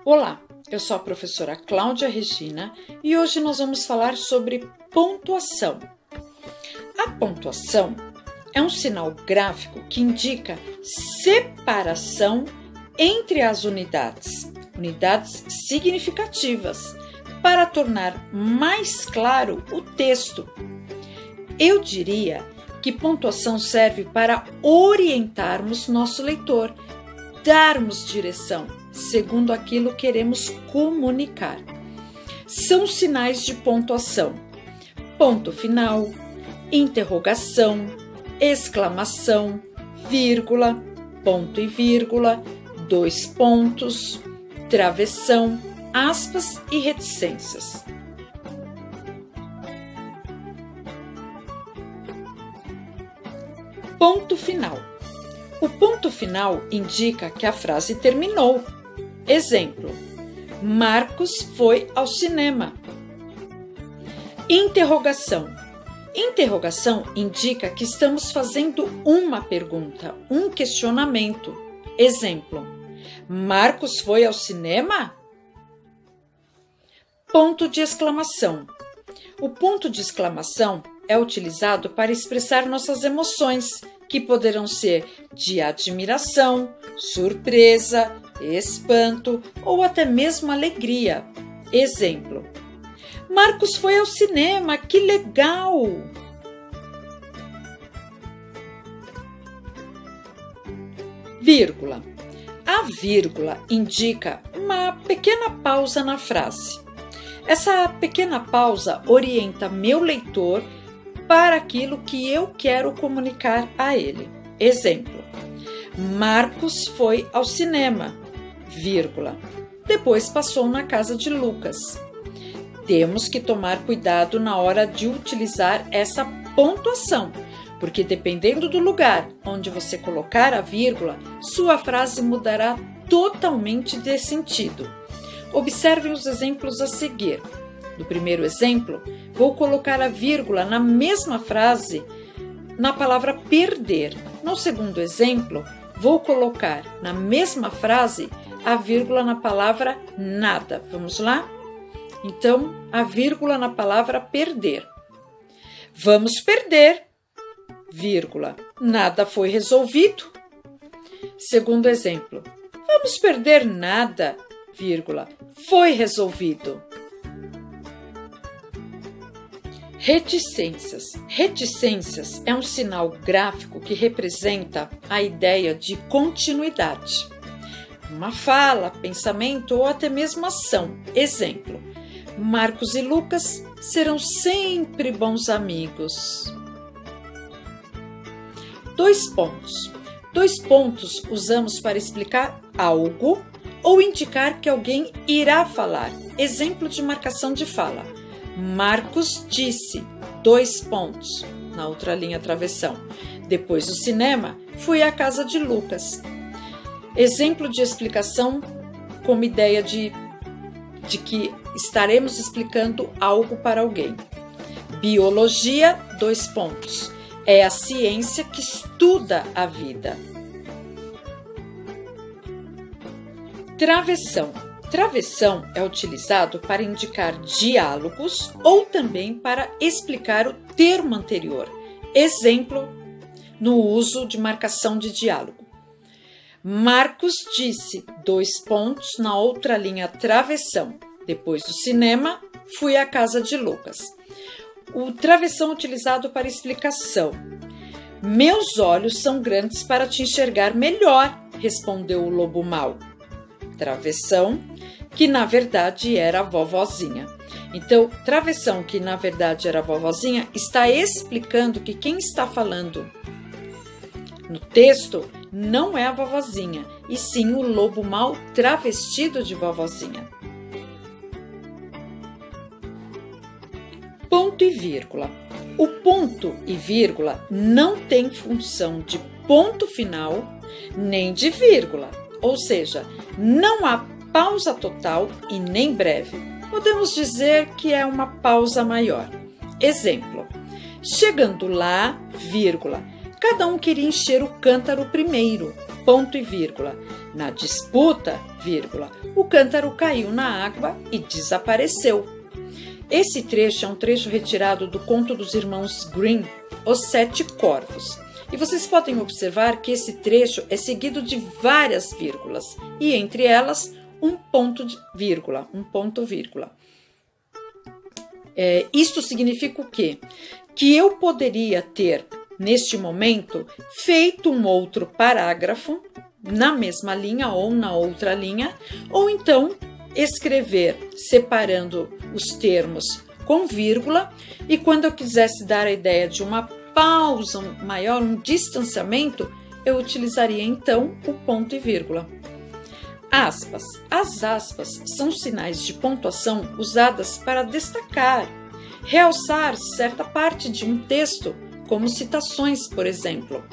Olá, eu sou a professora Cláudia Regina e hoje nós vamos falar sobre pontuação. A pontuação é um sinal gráfico que indica separação entre as unidades significativas, para tornar mais claro o texto. Eu diria que pontuação serve para orientarmos nosso leitor, darmos direção segundo aquilo que queremos comunicar. São sinais de pontuação: ponto final, interrogação, exclamação, vírgula, ponto e vírgula, dois pontos, travessão, aspas e reticências. Ponto final. O ponto final indica que a frase terminou. Exemplo: Marcos foi ao cinema. Interrogação. Interrogação indica que estamos fazendo uma pergunta, um questionamento. Exemplo: Marcos foi ao cinema? Ponto de exclamação. O ponto de exclamação é utilizado para expressar nossas emoções, que poderão ser de admiração, surpresa, espanto ou até mesmo alegria. Exemplo: Marcos foi ao cinema, que legal! Vírgula. A vírgula indica uma pequena pausa na frase. Essa pequena pausa orienta meu leitor para aquilo que eu quero comunicar a ele. Exemplo: Marcos foi ao cinema, vírgula, depois passou na casa de Lucas. Temos que tomar cuidado na hora de utilizar essa pontuação, porque dependendo do lugar onde você colocar a vírgula, sua frase mudará totalmente de sentido. Observem os exemplos a seguir. No primeiro exemplo, vou colocar a vírgula na mesma frase na palavra perder. No segundo exemplo, vou colocar na mesma frase a vírgula na palavra nada. Vamos lá? Então, a vírgula na palavra perder. Vamos perder, vírgula, nada foi resolvido. Segundo exemplo, vamos perder nada, vírgula, foi resolvido. Reticências. Reticências é um sinal gráfico que representa a ideia de continuidade. Uma fala, pensamento ou até mesmo ação. Exemplo: Marcos e Lucas serão sempre bons amigos. Dois pontos. Dois pontos usamos para explicar algo ou indicar que alguém irá falar. Exemplo de marcação de fala: Marcos disse, dois pontos, na outra linha travessão. Depois do cinema, fui à casa de Lucas. Exemplo de explicação como ideia de que estaremos explicando algo para alguém. Biologia, dois pontos. É a ciência que estuda a vida. Travessão. Travessão é utilizado para indicar diálogos ou também para explicar o termo anterior. Exemplo, no uso de marcação de diálogo. Marcos disse, dois pontos, na outra linha travessão. Depois do cinema, fui à casa de Lucas. O travessão utilizado para explicação. Meus olhos são grandes para te enxergar melhor, respondeu o lobo mau. Travessão, que na verdade era a vovozinha. Então, travessão, que na verdade era a vovozinha, está explicando que quem está falando no texto não é a vovozinha, e sim o lobo mau travestido de vovozinha. Ponto e vírgula. O ponto e vírgula não tem função de ponto final nem de vírgula, ou seja, não há pausa total e nem breve. Podemos dizer que é uma pausa maior. Exemplo: chegando lá, vírgula, cada um queria encher o cântaro primeiro. ponto e vírgula. Na disputa, vírgula, o cântaro caiu na água e desapareceu. Esse trecho é um trecho retirado do conto dos irmãos Grimm, Os Sete Corvos. E vocês podem observar que esse trecho é seguido de várias vírgulas, e entre elas um ponto vírgula. Isto significa o quê? Que eu poderia ter, neste momento, feito um outro parágrafo na mesma linha ou na outra linha, ou então escrever separando os termos com vírgula, e quando eu quisesse dar a ideia de uma pausa maior, um distanciamento, eu utilizaria então o ponto e vírgula. Aspas. As aspas são sinais de pontuação usadas para destacar, realçar certa parte de um texto, como citações, por exemplo.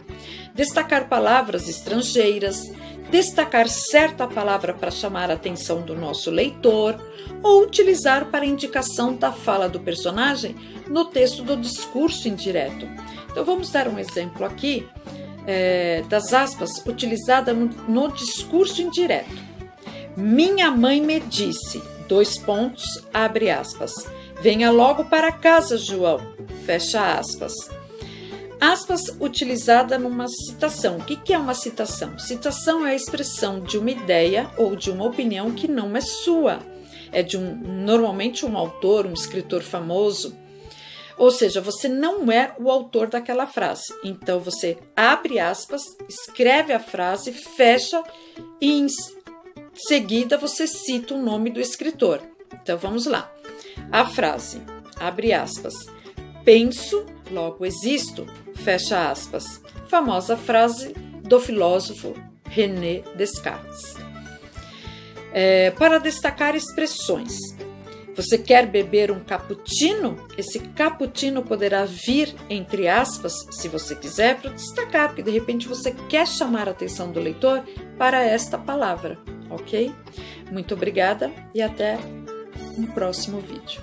Destacar palavras estrangeiras, destacar certa palavra para chamar a atenção do nosso leitor, ou utilizar para indicação da fala do personagem no texto do discurso indireto. Então vamos dar um exemplo aqui das aspas utilizadas no discurso indireto. Minha mãe me disse, abre aspas, venha logo para casa, João, fecha aspas. Aspas utilizada numa citação. O que é uma citação? Citação é a expressão de uma ideia ou de uma opinião que não é sua. É de normalmente um autor, um escritor famoso. Ou seja, você não é o autor daquela frase. Então, você abre aspas, escreve a frase, fecha e em seguida você cita o nome do escritor. Então, vamos lá. A frase, abre aspas, penso, logo existo, fecha aspas. Famosa frase do filósofo René Descartes. Para destacar expressões. Você quer beber um cappuccino? Esse cappuccino poderá vir entre aspas, se você quiser, para destacar, porque de repente você quer chamar a atenção do leitor para esta palavra, ok? Muito obrigada e até um próximo vídeo.